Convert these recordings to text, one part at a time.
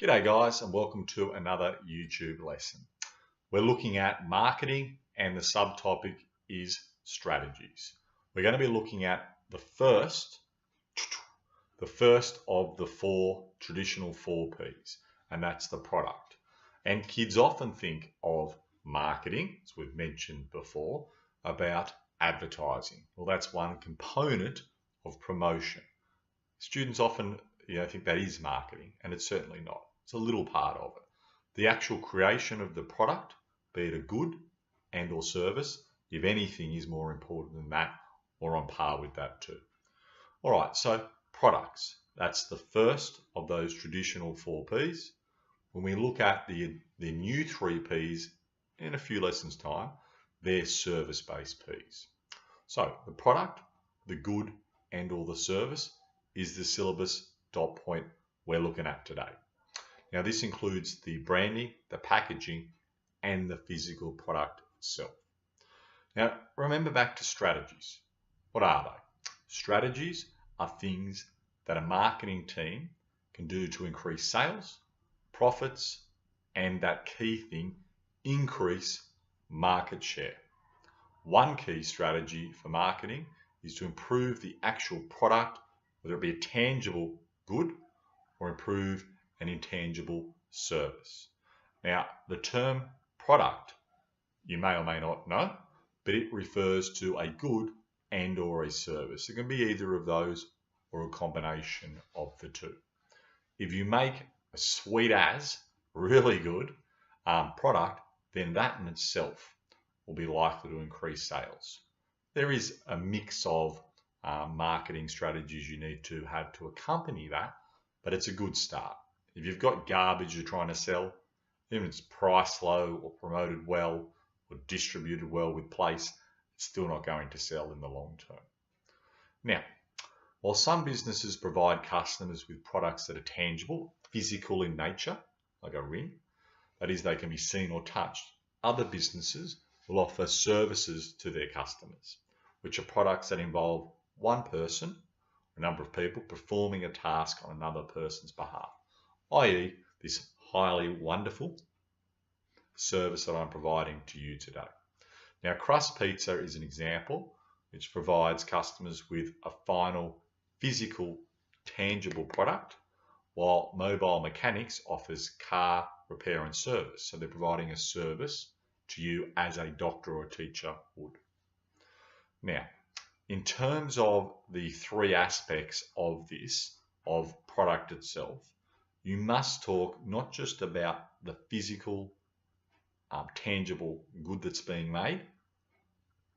G'day guys, and welcome to another YouTube lesson. We're looking at marketing and the subtopic is strategies. We're going to be looking at the first of the traditional four P's, and that's the product. And kids often think of marketing, as we've mentioned before, about advertising. Well, that's one component of promotion. Students often think that is marketing, and it's certainly not. It's a little part of it. The actual creation of the product, be it a good and or service, if anything, is more important than that or on par with that too. All right, so products. That's the first of those traditional four P's. When we look at the new three P's in a few lessons' time, they're service-based P's. So the product, the good and or the service is the syllabus dot point we're looking at today. Now this includes the branding, the packaging, and the physical product itself. Now remember back to strategies. What are they? Strategies are things that a marketing team can do to increase sales, profits, and that key thing, increase market share. One key strategy for marketing is to improve the actual product, whether it be a tangible good or improve an intangible service. Now, the term product, you may or may not know, but it refers to a good and or a service. It can be either of those or a combination of the two. If you make a sweet as, really good product, then that in itself will be likely to increase sales. There is a mix of marketing strategies you need to have to accompany that, but it's a good start. If you've got garbage you're trying to sell, even if it's priced low or promoted well or distributed well with place, it's still not going to sell in the long term. Now, while some businesses provide customers with products that are tangible, physical in nature, like a ring, that is, they can be seen or touched, other businesses will offer services to their customers, which are products that involve one person, a number of people, performing a task on another person's behalf, i.e. this highly wonderful service that I'm providing to you today. Now, Crust Pizza is an example which provides customers with a final physical, tangible product, while Mobile Mechanics offers car repair and service. So they're providing a service to you as a doctor or a teacher would. Now, in terms of the three aspects of this, of product itself, you must talk not just about the physical, tangible good that's being made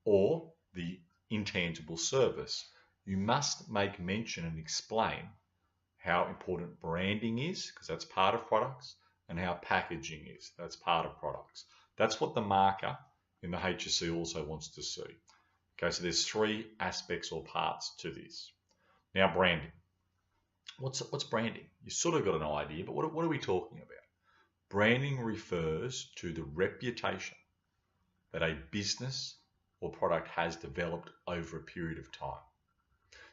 or the intangible service. You must make mention and explain how important branding is, because that's part of products, and how packaging is. That's part of products. That's what the marker in the HSC also wants to see. Okay, so there's three aspects or parts to this. Now, branding. What's branding? You sort of got an idea, but what are we talking about? Branding refers to the reputation that a business or product has developed over a period of time.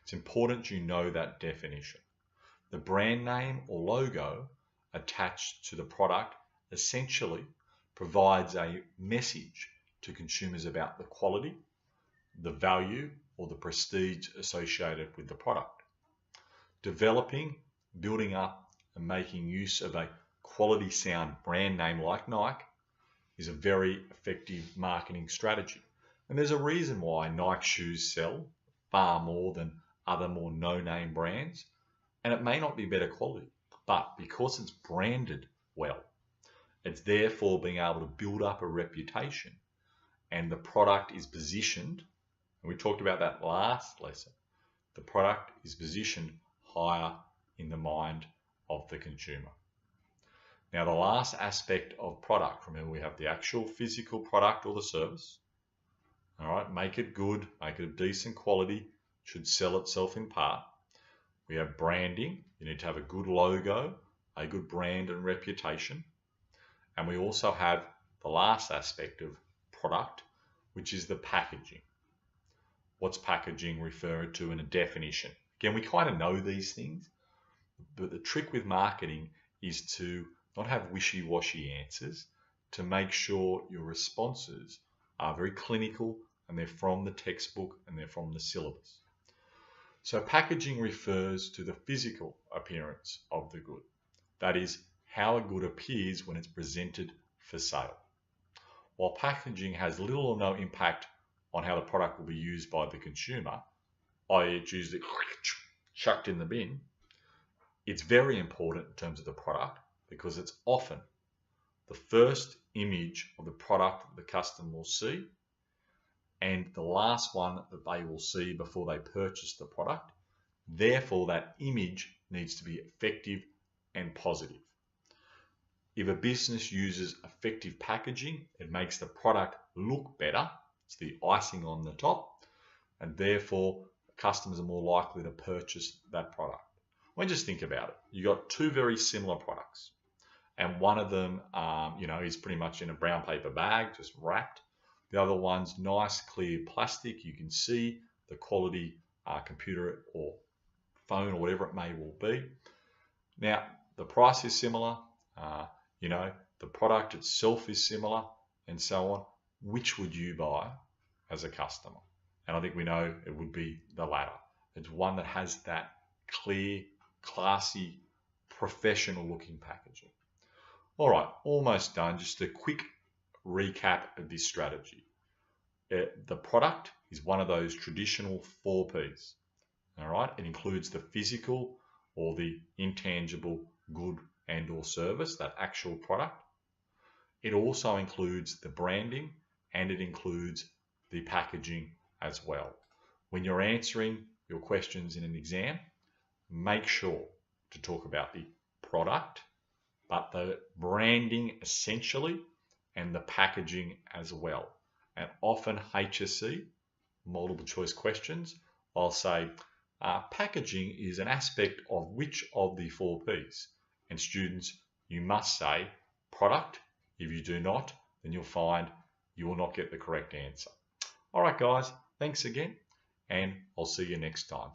It's important you know that definition. The brand name or logo attached to the product essentially provides a message to consumers about the quality, the value, or the prestige associated with the product. Developing, building up, and making use of a quality sound brand name like Nike is a very effective marketing strategy. And there's a reason why Nike shoes sell far more than other more no-name brands. And it may not be better quality, but because it's branded well, it's therefore being able to build up a reputation, and the product is positioned, and we talked about that last lesson, the product is positioned higher in the mind of the consumer. Now, the last aspect of product, remember we have the actual physical product or the service. All right, make it good, make it of decent quality, should sell itself in part. We have branding. You need to have a good logo, a good brand and reputation. And we also have the last aspect of product, which is the packaging. What's packaging referred to in a definition? Again, we kind of know these things, but the trick with marketing is to not have wishy-washy answers, to make sure your responses are very clinical and they're from the textbook and they're from the syllabus. So packaging refers to the physical appearance of the good. That is, how a good appears when it's presented for sale. While packaging has little or no impact on how the product will be used by the consumer, i.e. it's usually chucked in the bin, it's very important in terms of the product because it's often the first image of the product that the customer will see and the last one that they will see before they purchase the product. Therefore, that image needs to be effective and positive. If a business uses effective packaging, it makes the product look better. It's the icing on the top, and therefore customers are more likely to purchase that product. Well, just think about it. You've got two very similar products, and one of them, is pretty much in a brown paper bag, just wrapped. The other one's nice, clear plastic. You can see the quality computer or phone or whatever it may well be. Now, the price is similar. The product itself is similar, and so on. Which would you buy as a customer? And I think we know it would be the latter. It's one that has that clear, classy, professional looking packaging. All right, almost done. Just a quick recap of this strategy. The product is one of those traditional 4 Ps. All right, it includes the physical or the intangible good and or service, that actual product. It also includes the branding and it includes the packaging as well. When you're answering your questions in an exam, make sure to talk about the product, but the branding essentially and the packaging as well. And often HSC, multiple choice questions, I'll say packaging is an aspect of which of the 4 Ps? And students, you must say product. If you do not, then you'll find you will not get the correct answer. All right, guys, thanks again, and I'll see you next time.